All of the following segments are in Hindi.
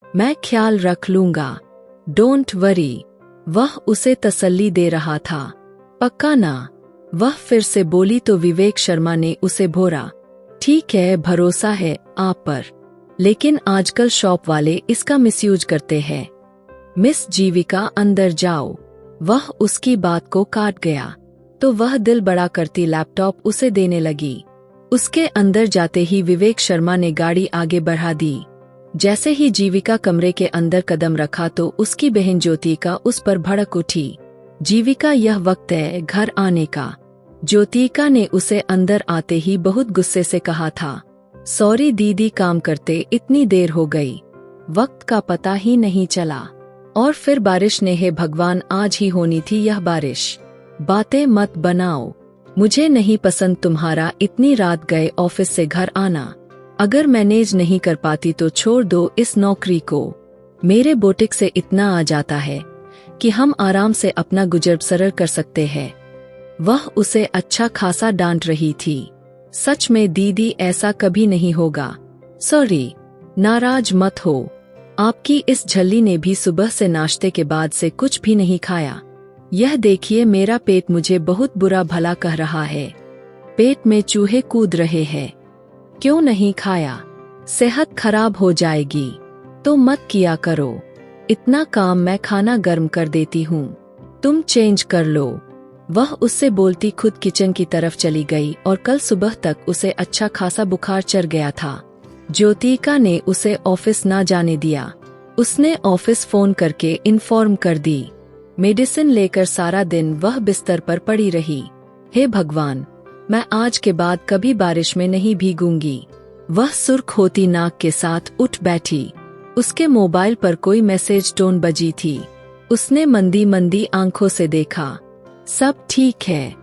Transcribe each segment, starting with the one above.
मैं ख्याल रख लूंगा, डोंट वरी। वह उसे तसल्ली दे रहा था। पक्का ना? वह फिर से बोली तो विवेक शर्मा ने उसे भोरा। ठीक है, भरोसा है आप पर, लेकिन आजकल शॉप वाले इसका मिसयूज करते हैं। मिस जीविका अंदर जाओ। वह उसकी बात को काट गया तो वह दिल बड़ा करती लैपटॉप उसे देने लगी। उसके अंदर जाते ही विवेक शर्मा ने गाड़ी आगे बढ़ा दी। जैसे ही जीविका कमरे के अंदर कदम रखा तो उसकी बहन ज्योतिका उस पर भड़क उठी। जीविका, यह वक्त है घर आने का। ज्योतिका ने उसे अंदर आते ही बहुत गुस्से से कहा था। सॉरी दीदी, काम करते इतनी देर हो गई, वक्त का पता ही नहीं चला। और फिर बारिश ने, हे भगवान, आज ही होनी थी यह बारिश। बातें मत बनाओ, मुझे नहीं पसंद तुम्हारा इतनी रात गए ऑफिस से घर आना। अगर मैनेज नहीं कर पाती तो छोड़ दो इस नौकरी को। मेरे बोटिक से इतना आ जाता है कि हम आराम से अपना गुजर बसर कर सकते हैं। वह उसे अच्छा खासा डांट रही थी। सच में दीदी, ऐसा कभी नहीं होगा। सॉरी, नाराज मत हो। आपकी इस झल्ली ने भी सुबह से नाश्ते के बाद से कुछ भी नहीं खाया। यह देखिए, मेरा पेट मुझे बहुत बुरा भला कह रहा है। पेट में चूहे कूद रहे हैं। क्यों नहीं खाया? सेहत खराब हो जाएगी। तो मत किया करो इतना काम, मैं खाना गर्म कर देती हूँ, तुम चेंज कर लो। वह उससे बोलती खुद किचन की तरफ चली गई और कल सुबह तक उसे अच्छा खासा बुखार चढ़ गया था। ज्योतिका ने उसे ऑफिस ना जाने दिया। उसने ऑफिस फोन करके इन्फॉर्म कर दी। मेडिसिन लेकर सारा दिन वह बिस्तर पर पड़ी रही। हे भगवान, मैं आज के बाद कभी बारिश में नहीं भीगूंगी। वह सुर्ख होती नाक के साथ उठ बैठी। उसके मोबाइल पर कोई मैसेज टोन बजी थी। उसने मंदी मंदी आंखों से देखा। सब ठीक है।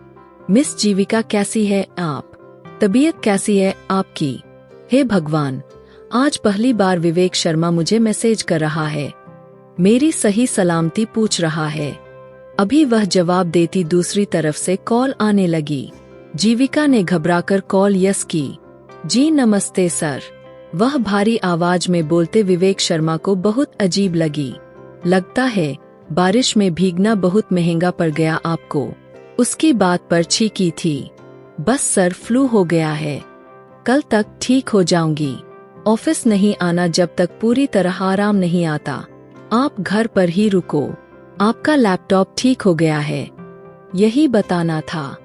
मिस जीविका, कैसी है आप? तबीयत कैसी है आपकी? हे भगवान, आज पहली बार विवेक शर्मा मुझे मैसेज कर रहा है, मेरी सही सलामती पूछ रहा है। अभी वह जवाब देती दूसरी तरफ से कॉल आने लगी। जीविका ने घबराकर कॉल यस की। जी नमस्ते सर। वह भारी आवाज में बोलते विवेक शर्मा को बहुत अजीब लगी। लगता है बारिश में भीगना बहुत महंगा पड़ गया आपको। उसकी बात पर चीखी थी। बस सर, फ्लू हो गया है, कल तक ठीक हो जाऊंगी। ऑफिस नहीं आना जब तक पूरी तरह आराम नहीं आता। आप घर पर ही रुको। आपका लैपटॉप ठीक हो गया है, यही बताना था।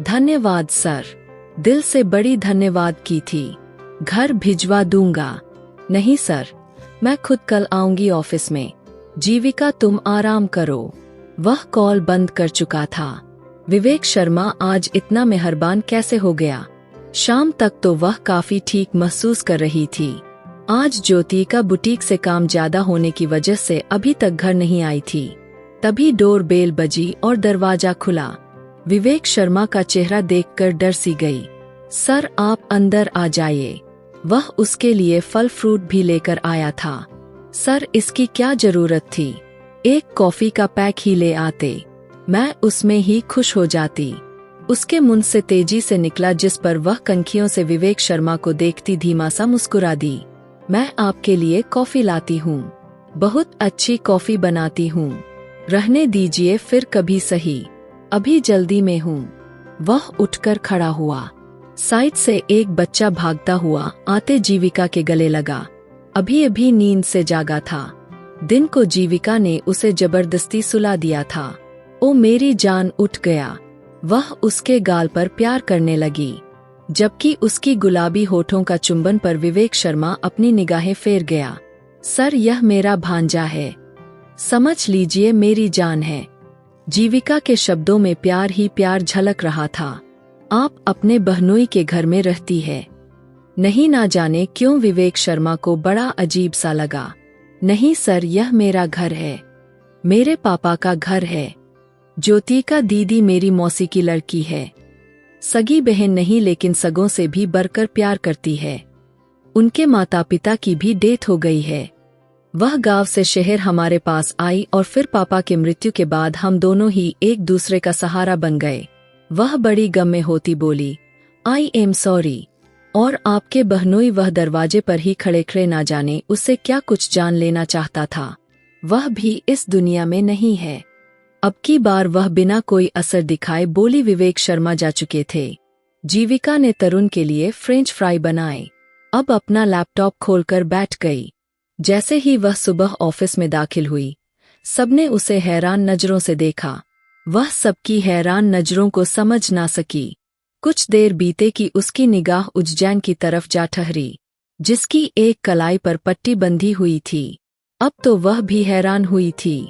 धन्यवाद सर। दिल से बड़ी धन्यवाद की थी। घर भिजवा दूंगा। नहीं सर, मैं खुद कल आऊंगी ऑफिस में। जीविका, तुम आराम करो। वह कॉल बंद कर चुका था। विवेक शर्मा आज इतना मेहरबान कैसे हो गया? शाम तक तो वह काफी ठीक महसूस कर रही थी। आज ज्योति का बुटीक से काम ज्यादा होने की वजह से अभी तक घर नहीं आई थी। तभी डोर बेल बजी और दरवाजा खुला। विवेक शर्मा का चेहरा देखकर डर सी गई। सर, आप अंदर आ जाइए। वह उसके लिए फल फ्रूट भी लेकर आया था। सर, इसकी क्या जरूरत थी? एक कॉफी का पैक ही ले आते, मैं उसमें ही खुश हो जाती। उसके मुंह से तेजी से निकला, जिस पर वह कनखियों से विवेक शर्मा को देखती धीमा सा मुस्कुरा दी। मैं आपके लिए कॉफी लाती हूँ, बहुत अच्छी कॉफी बनाती हूँ। रहने दीजिए फिर कभी सही, अभी जल्दी में हूँ। वह उठकर खड़ा हुआ। साइड से एक बच्चा भागता हुआ आते जीविका के गले लगा। अभी अभी नींद से जागा था। दिन को जीविका ने उसे जबरदस्ती सुला दिया था। ओ मेरी जान, उठ गया। वह उसके गाल पर प्यार करने लगी, जबकि उसकी गुलाबी होठों का चुंबन पर विवेक शर्मा अपनी निगाहें फेर गया। सर, यह मेरा भांजा है, समझ लीजिए मेरी जान है। जीविका के शब्दों में प्यार ही प्यार झलक रहा था। आप अपने बहनोई के घर में रहती है? नहीं, ना जाने क्यों विवेक शर्मा को बड़ा अजीब सा लगा। नहीं सर, यह मेरा घर है, मेरे पापा का घर है। ज्योतिका दीदी मेरी मौसी की लड़की है। सगी बहन नहीं, लेकिन सगों से भी बढ़कर प्यार करती है। उनके माता पिता की भी डेथ हो गई है। वह गांव से शहर हमारे पास आई और फिर पापा के मृत्यु के बाद हम दोनों ही एक दूसरे का सहारा बन गए। वह बड़ी गम में होती बोली, आई एम सॉरी। और आपके बहनोई वह दरवाजे पर ही खड़े खड़े ना जाने उससे क्या कुछ जान लेना चाहता था। वह भी इस दुनिया में नहीं है। अब की बार वह बिना कोई असर दिखाए बोली। विवेक शर्मा जा चुके थे। जीविका ने तरुण के लिए फ्रेंच फ्राई बनाए। अब अपना लैपटॉप खोलकर बैठ गई। जैसे ही वह सुबह ऑफिस में दाखिल हुई, सबने उसे हैरान नजरों से देखा। वह सबकी हैरान नजरों को समझ ना सकी। कुछ देर बीते कि उसकी निगाह उज्जैन की तरफ जा ठहरी, जिसकी एक कलाई पर पट्टी बंधी हुई थी। अब तो वह भी हैरान हुई थी।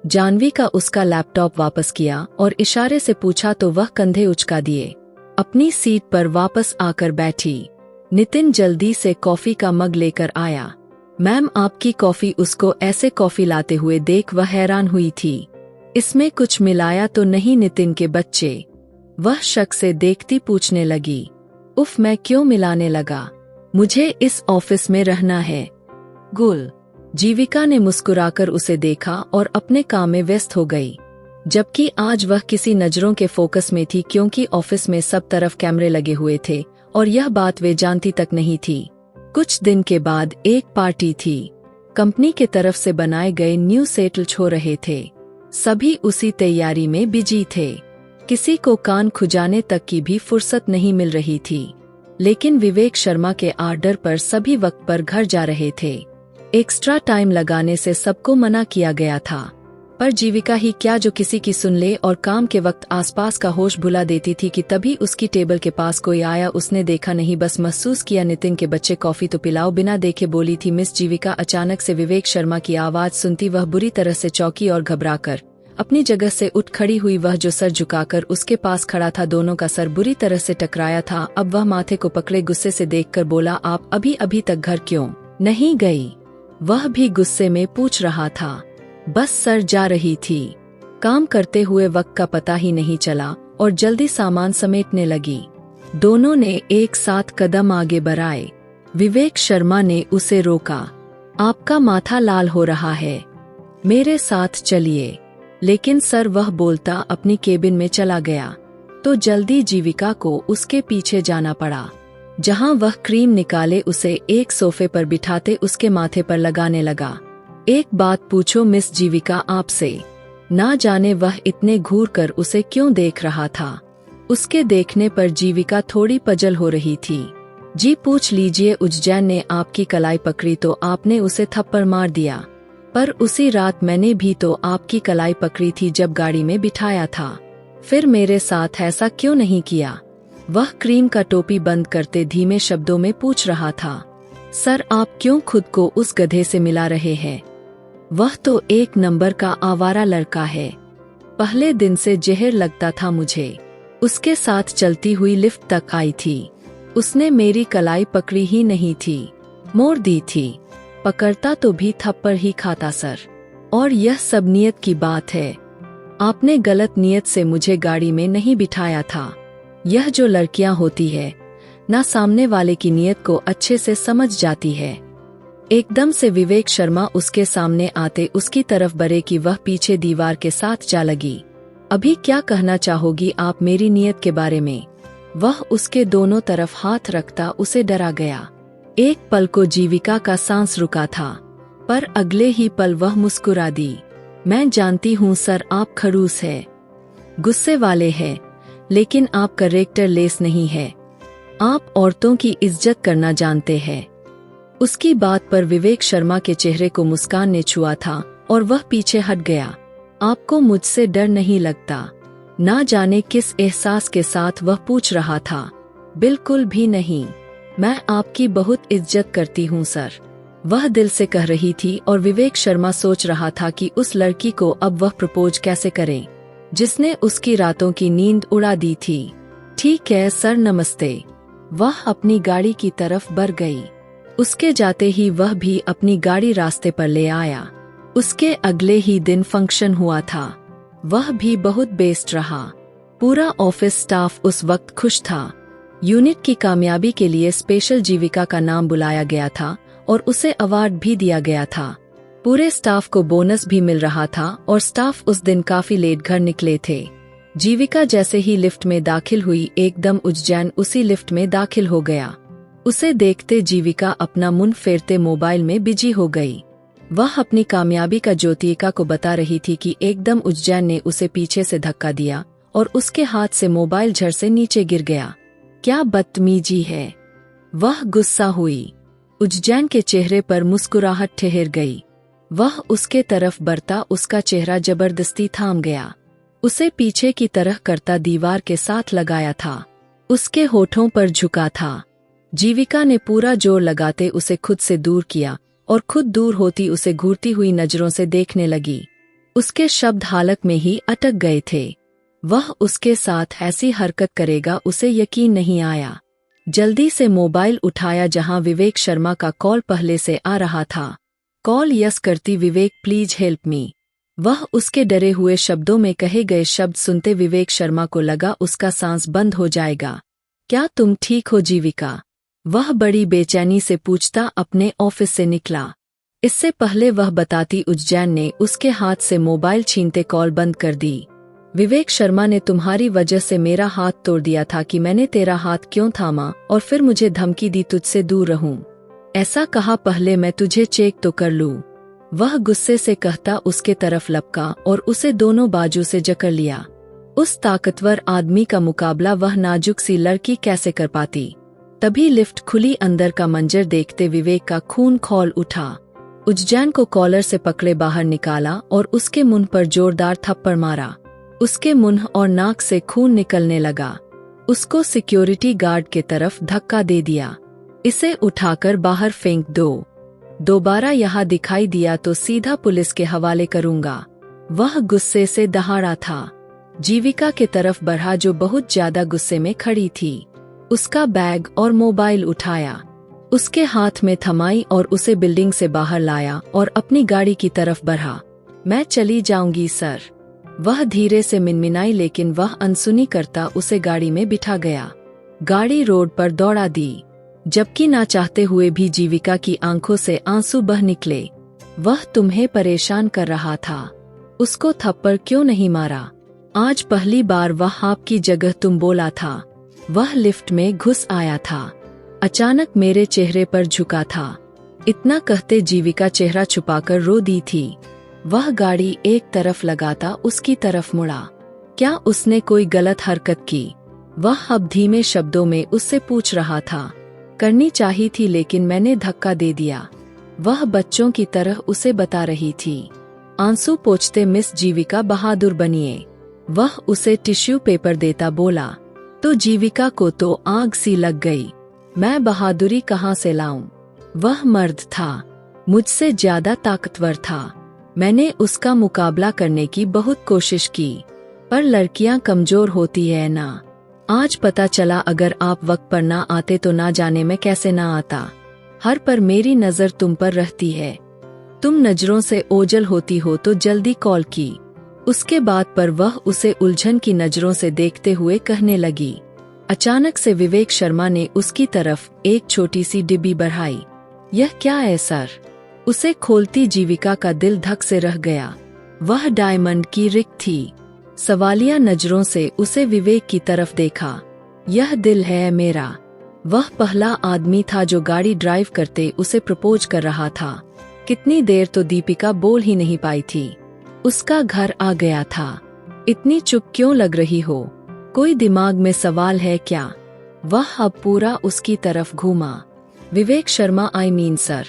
जानवी का उसका लैपटॉप वापस किया और इशारे से पूछा तो वह कंधे उचका दिए अपनी सीट पर वापस आकर बैठी। नितिन जल्दी से कॉफी का मग लेकर आया। मैम, आपकी कॉफी। उसको ऐसे कॉफी लाते हुए देख वह हैरान हुई थी। इसमें कुछ मिलाया तो नहीं नितिन के बच्चे? वह शक से देखती पूछने लगी। उफ, मैं क्यों मिलाने लगा? मुझे इस ऑफिस में रहना है। गुल। जीविका ने मुस्कुराकर उसे देखा और अपने काम में व्यस्त हो गई। जबकि आज वह किसी नजरों के फोकस में थी, क्योंकि ऑफिस में सब तरफ कैमरे लगे हुए थे और यह बात वे जानती तक नहीं थी। कुछ दिन के बाद एक पार्टी थी। कंपनी के तरफ से बनाए गए न्यू सेटल्स हो रहे थे। सभी उसी तैयारी में बिजी थे। किसी को कान खुजाने तक की भी फुर्सत नहीं मिल रही थी। लेकिन विवेक शर्मा के आर्डर पर सभी वक्त पर घर जा रहे थे। एक्स्ट्रा टाइम लगाने से सबको मना किया गया था, पर जीविका ही क्या जो किसी की सुन ले और काम के वक्त आसपास का होश भुला देती थी कि तभी उसकी टेबल के पास कोई आया। उसने देखा नहीं, बस महसूस किया। नितिन के बच्चे, कॉफी तो पिलाओ। बिना देखे बोली थी मिस जीविका। अचानक से विवेक शर्मा की आवाज सुनती वह बुरी तरह से चौंकी और घबराकर अपनी जगह से उठ खड़ी हुई। वह जो सर झुकाकर उसके पास खड़ा था, दोनों का सर बुरी तरह से टकराया था। अब वह माथे को पकड़े गुस्से से देखकर बोला, आप अभी तक घर क्यों नहीं गई? वह भी गुस्से में पूछ रहा था। बस सर जा रही थी। काम करते हुए वक्त का पता ही नहीं चला और जल्दी सामान समेटने लगी। दोनों ने एक साथ कदम आगे बढ़ाए। विवेक शर्मा ने उसे रोका। आपका माथा लाल हो रहा है, मेरे साथ चलिए। लेकिन सर, वह बोलता अपनी केबिन में चला गया। तो जल्दी जीविका को उसके पीछे जाना पड़ा। जहां वह क्रीम निकाले उसे एक सोफे पर बिठाते उसके माथे पर लगाने लगा। एक बात पूछो मिस जीविका आपसे? ना जाने वह इतने घूर कर उसे क्यों देख रहा था। उसके देखने पर जीविका थोड़ी पजल हो रही थी। जी पूछ लीजिए। उज्जैन ने आपकी कलाई पकड़ी तो आपने उसे थप्पड़ मार दिया, पर उसी रात मैंने भी तो आपकी कलाई पकड़ी थी जब गाड़ी में बिठाया था। फिर मेरे साथ ऐसा क्यों नहीं किया? वह क्रीम का टोपी बंद करते धीमे शब्दों में पूछ रहा था। सर, आप क्यों खुद को उस गधे से मिला रहे हैं? वह तो एक नंबर का आवारा लड़का है। पहले दिन से जहर लगता था मुझे। उसके साथ चलती हुई लिफ्ट तक आई थी। उसने मेरी कलाई पकड़ी ही नहीं थी, मोड़ दी थी। पकड़ता तो भी थप्पड़ ही खाता सर। और यह सब नियत की बात है। आपने गलत नियत से मुझे गाड़ी में नहीं बिठाया था। यह जो लड़कियां होती है ना, सामने वाले की नियत को अच्छे से समझ जाती है। एकदम से विवेक शर्मा उसके सामने आते उसकी तरफ बढ़े कि वह पीछे दीवार के साथ जा लगी। अभी क्या कहना चाहोगी आप मेरी नियत के बारे में? वह उसके दोनों तरफ हाथ रखता उसे डरा गया। एक पल को जीविका का सांस रुका था, पर अगले ही पल वह मुस्कुरा दी। मैं जानती हूँ सर, आप खड़ूस है, गुस्से वाले हैं, लेकिन आप कैरेक्टर लेस नहीं है। आप औरतों की इज्जत करना जानते हैं। उसकी बात पर विवेक शर्मा के चेहरे को मुस्कान ने छुआ था और वह पीछे हट गया। आपको मुझसे डर नहीं लगता? ना जाने किस एहसास के साथ वह पूछ रहा था। बिल्कुल भी नहीं, मैं आपकी बहुत इज्जत करती हूँ सर, वह दिल से कह रही थी। और विवेक शर्मा सोच रहा था कि उस लड़की को अब वह प्रपोज कैसे करे, जिसने उसकी रातों की नींद उड़ा दी थी। ठीक है सर, नमस्ते। वह अपनी गाड़ी की तरफ बढ़ गई। उसके जाते ही वह भी अपनी गाड़ी रास्ते पर ले आया। उसके अगले ही दिन फंक्शन हुआ था। वह भी बहुत बेस्ट रहा। पूरा ऑफिस स्टाफ उस वक्त खुश था। यूनिट की कामयाबी के लिए स्पेशल जीविका का नाम बुलाया गया था और उसे अवार्ड भी दिया गया था। पूरे स्टाफ को बोनस भी मिल रहा था और स्टाफ उस दिन काफी लेट घर निकले थे। जीविका जैसे ही लिफ्ट में दाखिल हुई, एकदम उज्जैन उसी लिफ्ट में दाखिल हो गया। उसे देखते जीविका अपना मुंह फेरते मोबाइल में बिजी हो गई। वह अपनी कामयाबी का ज्योतिका को बता रही थी कि एकदम उज्जैन ने उसे पीछे से धक्का दिया और उसके हाथ से मोबाइल झट से नीचे गिर गया। क्या बदतमीजी है! वह गुस्सा हुई। उज्जैन के चेहरे पर मुस्कुराहट ठहर गई। वह उसके तरफ बढ़ता, उसका चेहरा जबरदस्ती थाम गया। उसे पीछे की तरह करता दीवार के साथ लगाया था। उसके होठों पर झुका था। जीविका ने पूरा जोर लगाते उसे खुद से दूर किया और खुद दूर होती उसे घूरती हुई नजरों से देखने लगी। उसके शब्द हालत में ही अटक गए थे। वह उसके साथ ऐसी हरकत करेगा उसे यकीन नहीं आया। जल्दी से मोबाइल उठाया जहां विवेक शर्मा का कॉल पहले से आ रहा था। कॉल यस करती, विवेक प्लीज हेल्प मी। वह उसके डरे हुए शब्दों में कहे गए शब्द सुनते विवेक शर्मा को लगा उसका सांस बंद हो जाएगा। क्या तुम ठीक हो जीविका? वह बड़ी बेचैनी से पूछता अपने ऑफिस से निकला। इससे पहले वह बताती, उज्जैन ने उसके हाथ से मोबाइल छीनते कॉल बंद कर दी। विवेक शर्मा ने तुम्हारी वजह से मेरा हाथ तोड़ दिया था कि मैंने तेरा हाथ क्यों थामा और फिर मुझे धमकी दी तुझसे दूर रहूं। ऐसा कहा पहले मैं तुझे चेक तो कर लूं। वह गुस्से से कहता उसके तरफ लपका और उसे दोनों बाजू से जकड़ लिया। उस ताकतवर आदमी का मुकाबला वह नाजुक सी लड़की कैसे कर पाती। तभी लिफ्ट खुली, अंदर का मंजर देखते विवेक का खून खौल उठा। उज्जैन को कॉलर से पकड़े बाहर निकाला और उसके मुंह पर जोरदार थप्पड़ मारा। उसके मुंह और नाक से खून निकलने लगा। उसको सिक्योरिटी गार्ड के तरफ धक्का दे दिया। इसे उठाकर बाहर फेंक दो। दोबारा यहाँ दिखाई दिया तो सीधा पुलिस के हवाले करूंगा। वह गुस्से से दहाड़ा था। जीविका के तरफ बढ़ा जो बहुत ज्यादा गुस्से में खड़ी थी। उसका बैग और मोबाइल उठाया, उसके हाथ में थमाई और उसे बिल्डिंग से बाहर लाया और अपनी गाड़ी की तरफ बढ़ा। मैं चली जाऊंगी सर। वह धीरे से मिनमिनाई, लेकिन वह अनसुनी करता उसे गाड़ी में बिठा गया। गाड़ी रोड पर दौड़ा दी, जबकि ना चाहते हुए भी जीविका की आंखों से आंसू बह निकले। वह तुम्हें परेशान कर रहा था, उसको थप्पड़ क्यों नहीं मारा? आज पहली बार वह आपकी जगह तुम बोला था। वह लिफ्ट में घुस आया था, अचानक मेरे चेहरे पर झुका था। इतना कहते जीविका चेहरा छुपाकर रो दी थी। वह गाड़ी एक तरफ लगाता उसकी तरफ मुड़ा। क्या उसने कोई गलत हरकत की? वह अब धीमे शब्दों में उससे पूछ रहा था। करनी चाहिए थी लेकिन मैंने धक्का दे दिया, वह बच्चों की तरह उसे बता रही थी। आंसू पोंछते मिस जीविका बहादुर बनिए। वह उसे टिश्यू पेपर देता बोला। तो जीविका को तो आग सी लग गई। मैं बहादुरी कहाँ से लाऊं? वह मर्द था, मुझसे ज्यादा ताकतवर था। मैंने उसका मुकाबला करने की बहुत कोशिश की, पर लड़कियां कमजोर होती है ना। आज पता चला अगर आप वक्त पर ना आते तो ना जाने मैं कैसे ना आता। हर पर मेरी नजर तुम पर रहती है। तुम नजरों से ओझल होती हो तो जल्दी कॉल की। उसके बाद पर वह उसे उलझन की नजरों से देखते हुए कहने लगी। अचानक से विवेक शर्मा ने उसकी तरफ एक छोटी सी डिब्बी बढ़ाई। यह क्या है सर? उसे खोलती जीविका का दिल धक से रह गया। वह डायमंड की रिंग थी। सवालिया नजरों से उसे विवेक की तरफ देखा। यह दिल है मेरा। वह पहला आदमी था जो गाड़ी ड्राइव करते उसे प्रपोज कर रहा था। कितनी देर तो दीपिका बोल ही नहीं पाई थी। उसका घर आ गया था। इतनी चुप क्यों लग रही हो? कोई दिमाग में सवाल है क्या? वह अब पूरा उसकी तरफ घूमा। Vivek Sharma I mean sir.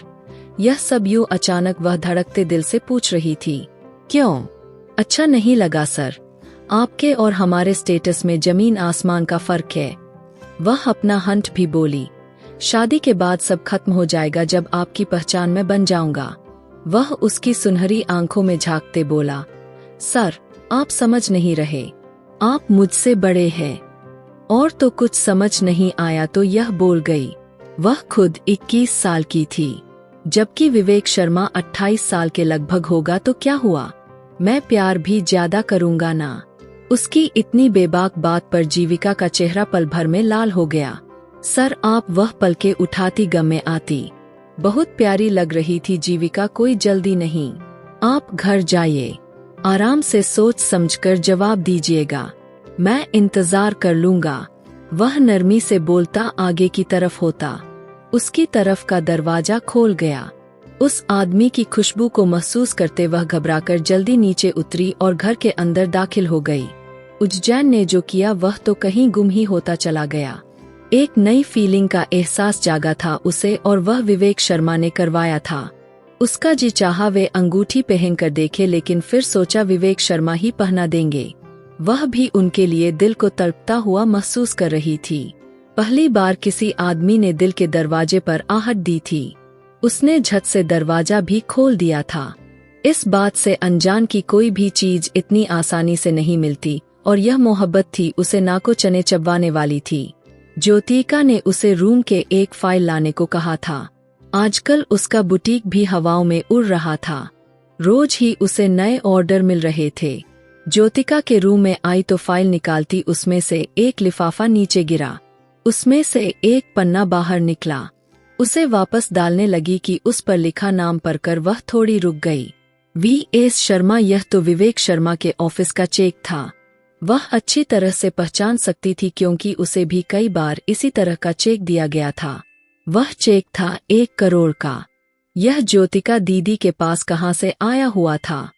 यह सब यूं अचानक वह धड़कते दिल से पूछ रही थी। क्यों? अच्छा नहीं लगा सर? आपके और हमारे स्टेटस में जमीन आसमान का फर्क है। वह अपना हंट भी बोली। शादी के बाद सब खत्म हो जाएगा जब आपकी पहचान मैं बन जाऊंगा। वह उसकी सुनहरी आंखों में झांकते बोला। सर, आप समझ नहीं रहे। आप मुझसे बड़े हैं। और तो कुछ समझ नहीं आया तो यह बोल गई। वह खुद 21 साल की थी, जबकि विवेक शर्मा 28 साल के लगभग होगा तो क्या हुआ? मैं प्यार भी ज्यादा करूंगा ना। उसकी इतनी बेबाक बात पर जीविका का चेहरा पल भर में लाल हो गया। सर, आप वह पलके उठाती गम में आती। बहुत प्यारी लग रही थी जीविका, कोई जल्दी नहीं। आप घर जाइए, आराम से सोच समझकर जवाब दीजिएगा। मैं इंतजार कर लूंगा। वह नरमी से बोलता आगे की तरफ होता। उसकी तरफ का दरवाजा खोल गया। उस आदमी की खुशबू को महसूस करते वह घबराकर जल्दी नीचे उतरी और घर के अंदर दाखिल हो गई। उज्जैन ने जो किया वह तो कहीं गुम ही होता चला गया। एक नई फीलिंग का एहसास जागा था उसे और वह विवेक शर्मा ने करवाया था। उसका जी चाहा वे अंगूठी पहनकर देखे, लेकिन फिर सोचा विवेक शर्मा ही पहना देंगे। वह भी उनके लिए दिल को तड़पता हुआ महसूस कर रही थी। पहली बार किसी आदमी ने दिल के दरवाजे पर आहट दी थी। उसने झट से दरवाजा भी खोल दिया था। इस बात से अनजान की कोई भी चीज इतनी आसानी से नहीं मिलती, और यह मोहब्बत थी उसे नाको चने चबवाने वाली थी। ज्योतिका ने उसे रूम के एक फाइल लाने को कहा था। आजकल उसका बुटीक भी हवाओं में उड़ रहा था। रोज ही उसे नए ऑर्डर मिल रहे थे। ज्योतिका के रूम में आई तो फाइल निकालती उसमें से एक लिफाफा नीचे गिरा। उसमें से एक पन्ना बाहर निकला। उसे वापस डालने लगी कि उस पर लिखा नाम पढ़कर वह थोड़ी रुक गई। V.S. शर्मा, यह तो विवेक शर्मा के ऑफिस का चेक था। वह अच्छी तरह से पहचान सकती थी क्योंकि उसे भी कई बार इसी तरह का चेक दिया गया था। वह चेक था 1 करोड़ का। यह ज्योतिका दीदी के पास कहाँ से आया हुआ था।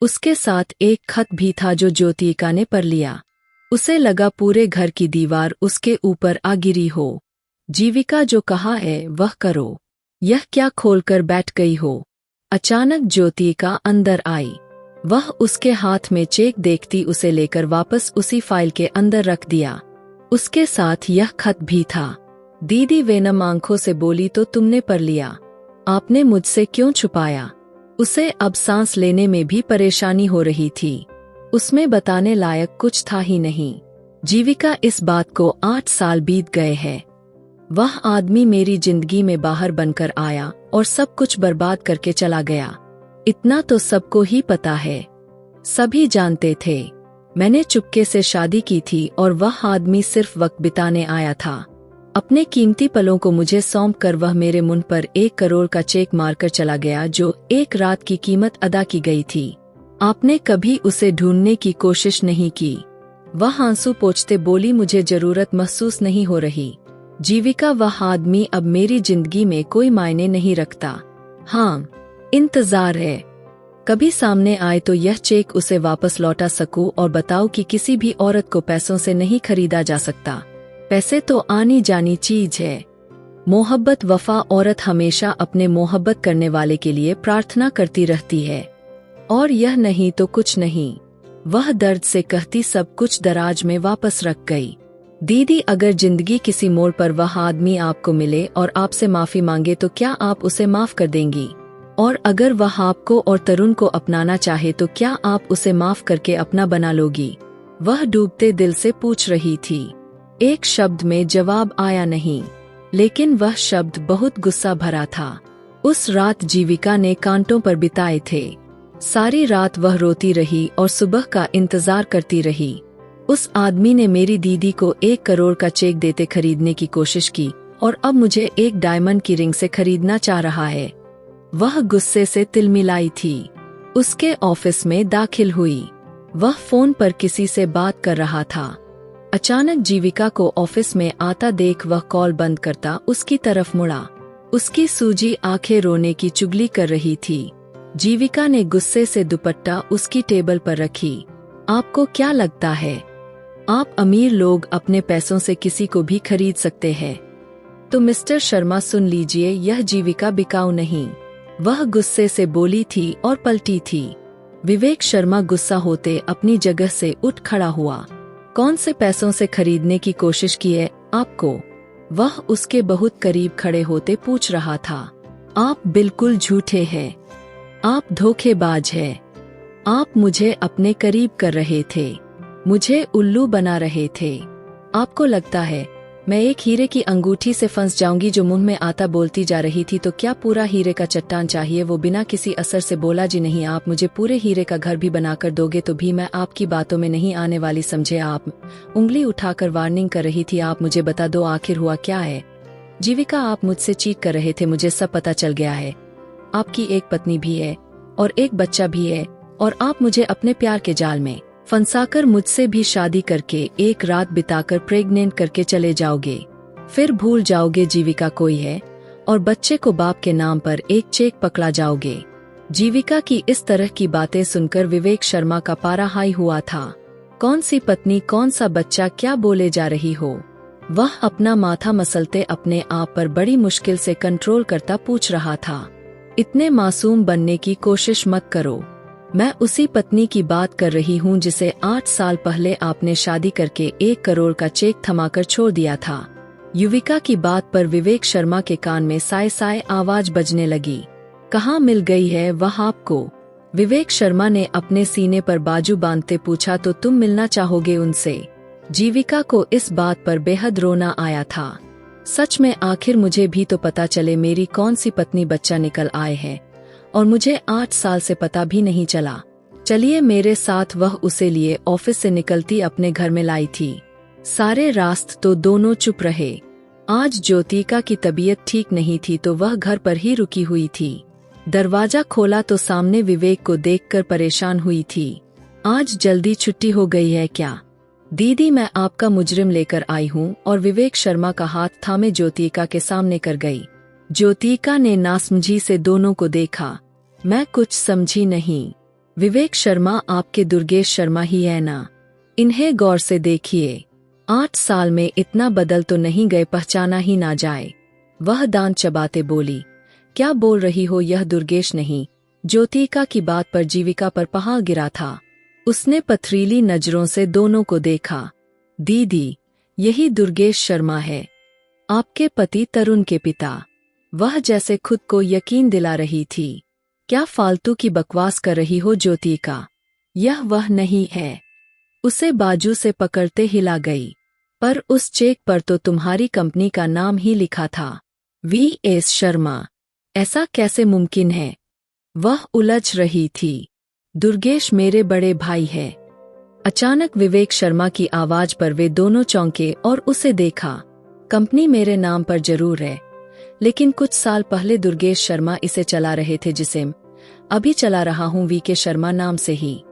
उसके साथ एक खत भी था जो ज्योतिका ने पढ़ लिया। उसे लगा पूरे घर की दीवार उसके ऊपर आ गिरी हो। जीविका, जो कहा है वह करो। यह क्या खोलकर बैठ गई हो? अचानक ज्योतिका अंदर आई। वह उसके हाथ में चेक देखती उसे लेकर वापस उसी फाइल के अंदर रख दिया। उसके साथ यह खत भी था। दीदी वेनम आंखों से बोली, तो तुमने पढ़ लिया? आपने मुझसे क्यों छुपाया? उसे अब सांस लेने में भी परेशानी हो रही थी। उसमें बताने लायक कुछ था ही नहीं। जीविका, इस बात को 8 साल बीत गए हैं। वह आदमी मेरी जिंदगी में बाहर बनकर आया और सब कुछ बर्बाद करके चला गया। इतना तो सबको ही पता है। सभी जानते थे। मैंने चुपके से शादी की थी और वह आदमी सिर्फ वक्त बिताने आया था। अपने कीमती पलों को मुझे सौंप कर वह मेरे मुंह पर 1 करोड़ का चेक मारकर चला गया, जो एक रात की कीमत अदा की गई थी। आपने कभी उसे ढूंढने की कोशिश नहीं की? वह आंसू पोंछते बोली, मुझे जरूरत महसूस नहीं हो रही। जीविका, वह आदमी अब मेरी जिंदगी में कोई मायने नहीं रखता। हाँ, इंतजार है कभी सामने आए तो यह चेक उसे वापस लौटा सकूं और बताओ कि किसी भी औरत को पैसों से नहीं खरीदा जा सकता। पैसे तो आनी जानी चीज है। मोहब्बत, वफा, औरत हमेशा अपने मोहब्बत करने वाले के लिए प्रार्थना करती रहती है, और यह नहीं तो कुछ नहीं। वह दर्द से कहती सब कुछ दराज में वापस रख गई। दीदी, अगर जिंदगी किसी मोड़ पर वह आदमी आपको मिले और आपसे माफी मांगे तो क्या आप उसे माफ कर देंगी? और अगर वह आपको और तरुण को अपनाना चाहे तो क्या आप उसे माफ करके अपना बना लोगी? वह डूबते दिल से पूछ रही थी। एक शब्द में जवाब आया नहीं, लेकिन वह शब्द बहुत गुस्सा भरा था। उस रात जीविका ने कांटों पर बिताए थे। सारी रात वह रोती रही और सुबह का इंतजार करती रही। उस आदमी ने मेरी दीदी को 1 करोड़ का चेक देते खरीदने की कोशिश की और अब मुझे एक डायमंड की रिंग से खरीदना चाह रहा है। वह गुस्से से तिलमिलाई थी। उसके ऑफिस में दाखिल हुई। वह फोन पर किसी से बात कर रहा था। अचानक जीविका को ऑफिस में आता देख वह कॉल बंद करता उसकी तरफ मुड़ा। उसकी सूजी आंखें रोने की चुगली कर रही थी। जीविका ने गुस्से से दुपट्टा उसकी टेबल पर रखी। आपको क्या लगता है आप अमीर लोग अपने पैसों से किसी को भी खरीद सकते हैं? तो मिस्टर शर्मा सुन लीजिए, यह जीविका बिकाऊ नहीं। वह गुस्से से बोली थी और पलटी थी। विवेक शर्मा गुस्सा होते अपनी जगह से उठ खड़ा हुआ। कौन से पैसों से खरीदने की कोशिश की है आपको? वह उसके बहुत करीब खड़े होते पूछ रहा था। आप बिल्कुल झूठे हैं। आप धोखेबाज हैं। आप मुझे अपने करीब कर रहे थे, मुझे उल्लू बना रहे थे। आपको लगता है मैं एक हीरे की अंगूठी से फंस जाऊंगी जो मुंह में आता बोलती जा रही थी? तो क्या पूरा हीरे का चट्टान चाहिए? वो बिना किसी असर से बोला, जी नहीं, आप मुझे पूरे हीरे का घर भी बनाकर दोगे तो भी मैं आपकी बातों में नहीं आने वाली, समझे आप? उंगली उठाकर वार्निंग कर रही थी। आप मुझे बता दो आखिर हुआ क्या है? जीविका, आप मुझसे चीट कर रहे थे, मुझे सब पता चल गया है। आपकी एक पत्नी भी है और एक बच्चा भी है, और आप मुझे अपने प्यार के जाल में फंसाकर मुझसे भी शादी करके एक रात बिताकर प्रेग्नेंट करके चले जाओगे, फिर भूल जाओगे जीविका कोई है। और बच्चे को बाप के नाम पर एक चेक पकड़ा जाओगे। जीविका की इस तरह की बातें सुनकर विवेक शर्मा का पारा हाई हुआ था। कौन सी पत्नी, कौन सा बच्चा, क्या बोले जा रही हो? वह अपना माथा मसलते अपने आप पर बड़ी मुश्किल से कंट्रोल करता पूछ रहा था। इतने मासूम बनने की कोशिश मत करो। मैं उसी पत्नी की बात कर रही हूँ जिसे 8 साल पहले आपने शादी करके 1 करोड़ का चेक थमाकर छोड़ दिया था। युविका की बात पर विवेक शर्मा के कान में साए साए आवाज बजने लगी। कहाँ मिल गई है वह आपको? विवेक शर्मा ने अपने सीने पर बाजू बांधते पूछा। तो तुम मिलना चाहोगे उनसे? जीविका को इस बात पर बेहद रोना आया था। सच में आखिर मुझे भी तो पता चले मेरी कौन सी पत्नी बच्चा निकल आए हैं, और मुझे 8 साल से पता भी नहीं चला। चलिए मेरे साथ। वह उसे लिए ऑफिस से निकलती अपने घर में लाई थी। सारे रास्ते तो दोनों चुप रहे। आज ज्योतिका की तबीयत ठीक नहीं थी तो वह घर पर ही रुकी हुई थी। दरवाजा खोला तो सामने विवेक को देखकर परेशान हुई थी। आज जल्दी छुट्टी हो गई है क्या? दीदी, मैं आपका मुजरिम लेकर आई हूँ। और विवेक शर्मा का हाथ थामे ज्योतिका के सामने कर गई। ज्योतिका ने नासमझी से दोनों को देखा। मैं कुछ समझी नहीं। विवेक शर्मा आपके दुर्गेश शर्मा ही है ना? इन्हें गौर से देखिए। 8 साल में इतना बदल तो नहीं गए, पहचाना ही ना जाए। वह दांत चबाते बोली। क्या बोल रही हो? यह दुर्गेश नहीं। ज्योतिका की बात पर जीविका पर पहाड़ गिरा था। उसने पथरीली नजरों से दोनों को देखा। दीदी, यही दुर्गेश शर्मा है, आपके पति तरुण के पिता। वह जैसे खुद को यकीन दिला रही थी। क्या फालतू की बकवास कर रही हो ज्योतिका? यह वह नहीं है। उसे बाजू से पकड़ते हिला गई। पर उस चेक पर तो तुम्हारी कंपनी का नाम ही लिखा था, V.S. शर्मा। ऐसा कैसे मुमकिन है? वह उलझ रही थी। दुर्गेश मेरे बड़े भाई है। अचानक विवेक शर्मा की आवाज पर वे दोनों चौंके और उसे देखा। कंपनी मेरे नाम पर जरूर है, लेकिन कुछ साल पहले दुर्गेश शर्मा इसे चला रहे थे, जिसे अभी चला रहा हूँ V.K. शर्मा नाम से ही।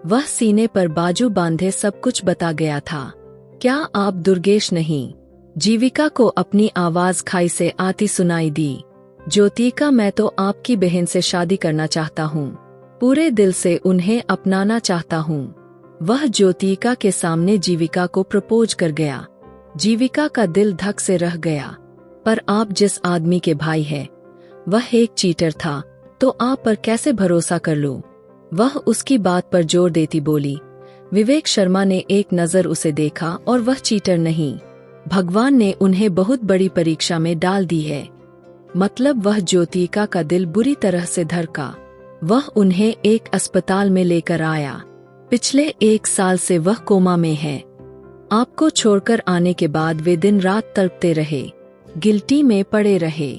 वह सीने पर बाजू बांधे सब कुछ बता गया था। क्या आप दुर्गेश नहीं? जीविका को अपनी आवाज खाई से आती सुनाई दी। ज्योतिका, मैं तो आपकी बहन से शादी करना चाहता हूँ। पूरे दिल से उन्हें अपनाना चाहता हूँ। वह ज्योतिका के सामने जीविका को प्रपोज कर गया। जीविका का दिल धक से रह गया। पर आप जिस आदमी के भाई हैं, वह एक चीटर था, तो आप पर कैसे भरोसा कर लूं? वह उसकी बात पर जोर देती बोली। विवेक शर्मा ने एक नजर उसे देखा और वह चीटर नहीं। भगवान ने उन्हें बहुत बड़ी परीक्षा में डाल दी है। मतलब वह ज्योतिका का दिल बुरी तरह से धड़का। वह उन्हें एक अस्पताल में लेकर आया। पिछले 1 साल से वह कोमा में है। आपको छोड़कर आने के बाद वे दिन रात तड़पते रहे, गिल्टी में पड़े रहे।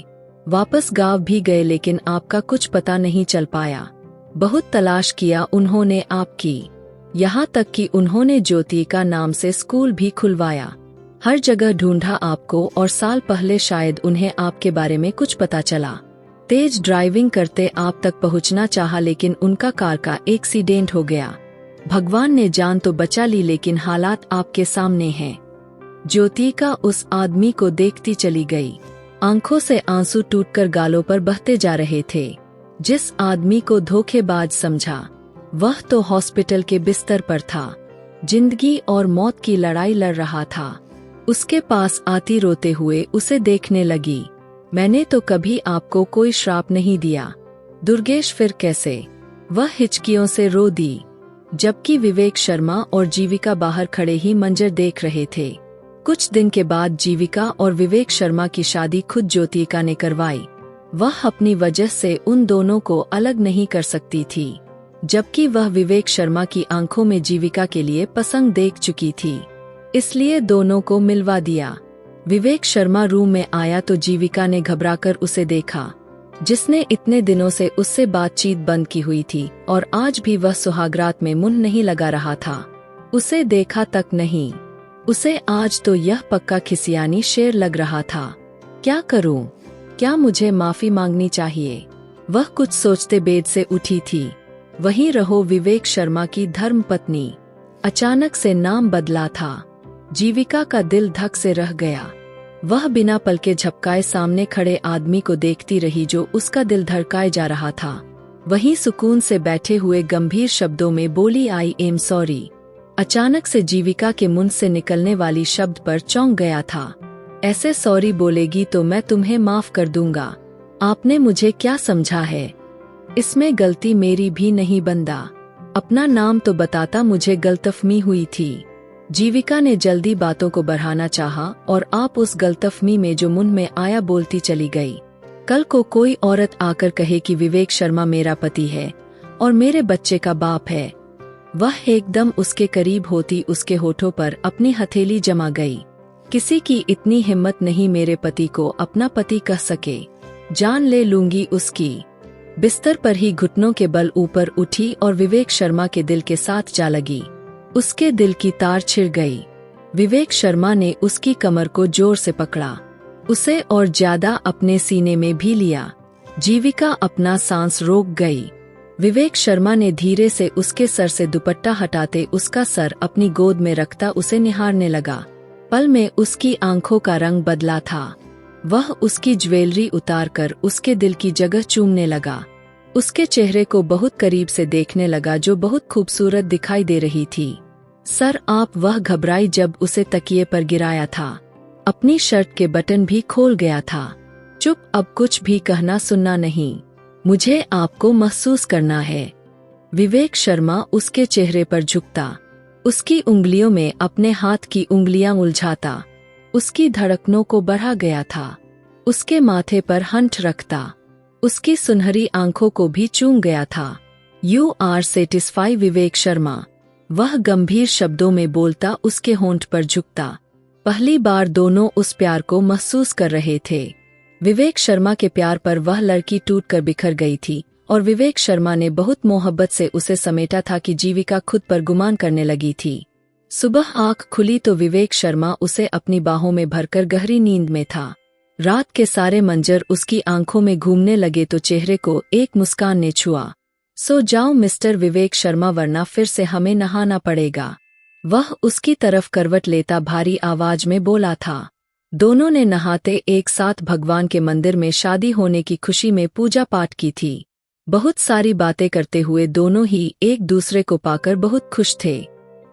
वापस गांव भी गए लेकिन आपका कुछ पता नहीं चल पाया। बहुत तलाश किया उन्होंने आपकी, यहाँ तक कि उन्होंने ज्योतिका नाम से स्कूल भी खुलवाया। हर जगह ढूंढा आपको, और साल पहले शायद उन्हें आपके बारे में कुछ पता चला। तेज ड्राइविंग करते आप तक पहुंचना चाहा, लेकिन उनका कार का एक्सीडेंट हो गया। भगवान ने जान तो बचा ली, लेकिन हालात आपके सामने हैं। ज्योतिका उस आदमी को देखती चली गई। आंखों से आंसू टूटकर गालों पर बहते जा रहे थे। जिस आदमी को धोखेबाज समझा, वह तो हॉस्पिटल के बिस्तर पर था। जिंदगी और मौत की लड़ाई लड़ रहा था। उसके पास आती रोते हुए उसे देखने लगी। मैंने तो कभी आपको कोई श्राप नहीं दिया। दुर्गेश, फिर कैसे? वह हिचकियों से रो दी, जबकि विवेक शर्मा और जीविका बाहर खड़े ही मंजर देख रहे थे। कुछ दिन के बाद जीविका और विवेक शर्मा की शादी खुद ज्योतिका ने करवाई। वह अपनी वजह से उन दोनों को अलग नहीं कर सकती थी, जबकि वह विवेक शर्मा की आंखों में जीविका के लिए पसंद देख चुकी थी। इसलिए दोनों को मिलवा दिया। विवेक शर्मा रूम में आया तो जीविका ने घबराकर उसे देखा, जिसने इतने दिनों से उससे बातचीत बंद की हुई थी, और आज भी वह सुहागरात में मुंह नहीं लगा रहा था। उसे देखा तक नहीं। उसे आज तो यह पक्का खिसियानी शेर लग रहा था। क्या करूं? क्या मुझे माफी मांगनी चाहिए? वह कुछ सोचते बेड से उठी थी। वहीं रहो विवेक शर्मा की धर्मपत्नी। अचानक से नाम बदला था। जीविका का दिल धक से रह गया। वह बिना पल के झपकाए सामने खड़े आदमी को देखती रही जो उसका दिल धड़काए जा रहा था। वहीं सुकून से बैठे हुए गंभीर शब्दों में बोली, आई एम सॉरी। अचानक से जीविका के मुंह से निकलने वाली शब्द पर चौंक गया था। ऐसे सॉरी बोलेगी तो मैं तुम्हें माफ कर दूंगा। आपने मुझे क्या समझा है? इसमें गलती मेरी भी नहीं बंदा। अपना नाम तो बताता, मुझे गलतफहमी हुई थी। जीविका ने जल्दी बातों को बढ़ाना चाहा और आप उस गलतफहमी में जो मुंह में आया बोलती चली गई। कल को कोई औरत आकर कहे कि विवेक शर्मा मेरा पति है और मेरे बच्चे का बाप है। वह एकदम उसके करीब होती उसके होठों पर अपनी हथेली जमा गई। किसी की इतनी हिम्मत नहीं मेरे पति को अपना पति कह सके। जान ले लूंगी उसकी। बिस्तर पर ही घुटनों के बल ऊपर उठी और विवेक शर्मा के दिल के साथ जा लगी। उसके दिल की तार छिड़ गई। विवेक शर्मा ने उसकी कमर को जोर से पकड़ा, उसे और ज्यादा अपने सीने में भी लिया। जीविका अपना सांस रोक गई। विवेक शर्मा ने धीरे से उसके सर से दुपट्टा हटाते उसका सर अपनी गोद में रखता उसे निहारने लगा। पल में उसकी आंखों का रंग बदला था। वह उसकी ज्वेलरी उतारकर उसके दिल की जगह चूमने लगा। उसके चेहरे को बहुत करीब से देखने लगा जो बहुत खूबसूरत दिखाई दे रही थी। सर आप, वह घबराई जब उसे तकिए पर गिराया था। अपनी शर्ट के बटन भी खोल गया था। चुप, अब कुछ भी कहना सुनना नहीं। मुझे आपको महसूस करना है। विवेक शर्मा उसके चेहरे पर झुकता, उसकी उंगलियों में अपने हाथ की उंगलियां उलझाता। उसकी धड़कनों को बढ़ा गया था। उसके माथे पर हंठ रखता, उसकी सुनहरी आंखों को भी चूम गया था। You are satisfy Vivek Sharma, वह गंभीर शब्दों में बोलता, उसके होंठ पर झुकता। पहली बार दोनों उस प्यार को महसूस कर रहे थे। विवेक शर्मा के प्यार पर वह लड़की टूटकर बिखर गई थी और विवेक शर्मा ने बहुत मोहब्बत से उसे समेटा था कि जीविका खुद पर गुमान करने लगी थी। सुबह आंख खुली तो विवेक शर्मा उसे अपनी बाहों में भरकर गहरी नींद में था। रात के सारे मंजर उसकी आंखों में घूमने लगे तो चेहरे को एक मुस्कान ने छुआ। सो जाओ मिस्टर विवेक शर्मा, वरना फिर से हमें नहाना पड़ेगा। वह उसकी तरफ करवट लेता भारी आवाज में बोला था। दोनों ने नहाते एक साथ भगवान के मंदिर में शादी होने की खुशी में पूजा पाठ की थी। बहुत सारी बातें करते हुए दोनों ही एक दूसरे को पाकर बहुत खुश थे।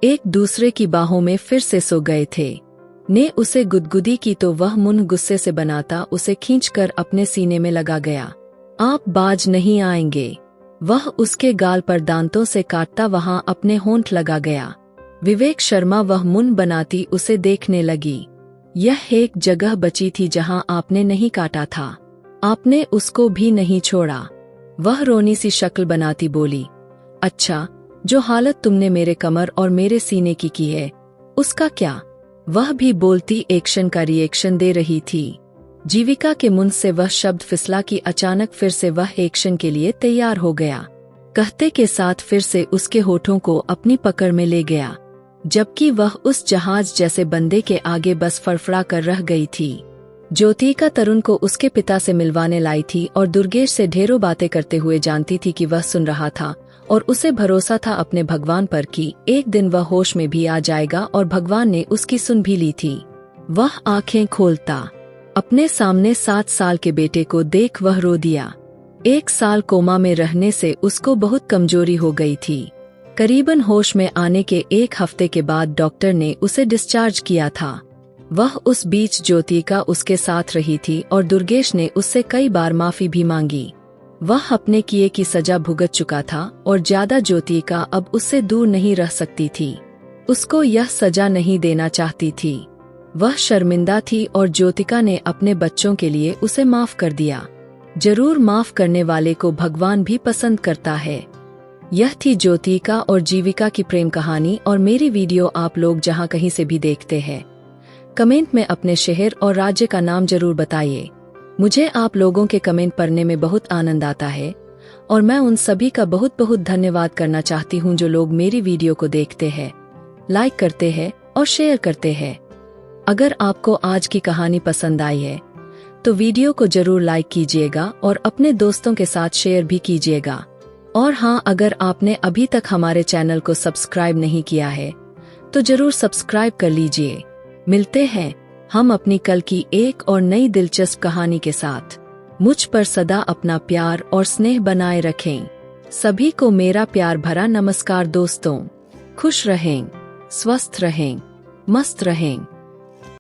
एक दूसरे की बाहों में फिर से सो गए थे। ने उसे गुदगुदी की तो वह मुंह गुस्से से बनाता उसे खींचकर अपने सीने में लगा गया। आप बाज नहीं आएंगे। वह उसके गाल पर दांतों से काटता वहां अपने होंठ लगा गया। विवेक शर्मा वह मुंह बनाती उसे देखने लगी। यह एक जगह बची थी जहां आपने नहीं काटा था। आपने उसको भी नहीं छोड़ा। वह रोनी सी शक्ल बनाती बोली, अच्छा, जो हालत तुमने मेरे कमर और मेरे सीने की है, उसका क्या? वह भी बोलती एक्शन का रिएक्शन दे रही थी। जीविका के मुंह से वह शब्द फिसला कि अचानक फिर से वह एक्शन के लिए तैयार हो गया। कहते के साथ फिर से उसके होठों को अपनी पकड़ में ले गया, जबकि वह उस जहाज जैसे बंदे के आगे बस फड़फड़ा कर रह गई थी। ज्योतिका तरुण को उसके पिता से मिलवाने लाई थी और दुर्गेश से ढेरों बातें करते हुए जानती थी कि वह सुन रहा था और उसे भरोसा था अपने भगवान पर कि एक दिन वह होश में भी आ जाएगा और भगवान ने उसकी सुन भी ली थी। वह आंखें खोलता अपने सामने 7 साल के बेटे को देख वह रो दिया। 1 साल कोमा में रहने से उसको बहुत कमजोरी हो गई थी। करीबन होश में आने के 1 हफ्ते के बाद डॉक्टर ने उसे डिस्चार्ज किया था। वह उस बीच ज्योतिका उसके साथ रही थी और दुर्गेश ने उससे कई बार माफी भी मांगी। वह अपने किए की सजा भुगत चुका था और ज्यादा ज्योतिका अब उससे दूर नहीं रह सकती थी। उसको यह सजा नहीं देना चाहती थी। वह शर्मिंदा थी और ज्योतिका ने अपने बच्चों के लिए उसे माफ कर दिया। जरूर माफ करने वाले को भगवान भी पसंद करता है। यह थी ज्योतिका और जीविका की प्रेम कहानी। और मेरी वीडियो आप लोग जहां कहीं से भी देखते हैं, कमेंट में अपने शहर और राज्य का नाम जरूर बताइए। मुझे आप लोगों के कमेंट पढ़ने में बहुत आनंद आता है और मैं उन सभी का बहुत बहुत धन्यवाद करना चाहती हूं जो लोग मेरी वीडियो को देखते हैं, लाइक करते हैं और शेयर करते हैं। अगर आपको आज की कहानी पसंद आई है तो वीडियो को जरूर लाइक कीजिएगा और अपने दोस्तों के साथ शेयर भी कीजिएगा। और हाँ, अगर आपने अभी तक हमारे चैनल को सब्सक्राइब नहीं किया है तो जरूर सब्सक्राइब कर लीजिए। मिलते हैं हम अपनी कल की एक और नई दिलचस्प कहानी के साथ मुझ पर सदा अपना प्यार और स्नेह बनाए रखें। सभी को मेरा प्यार भरा नमस्कार दोस्तों। खुश रहें, स्वस्थ रहें, मस्त रहें।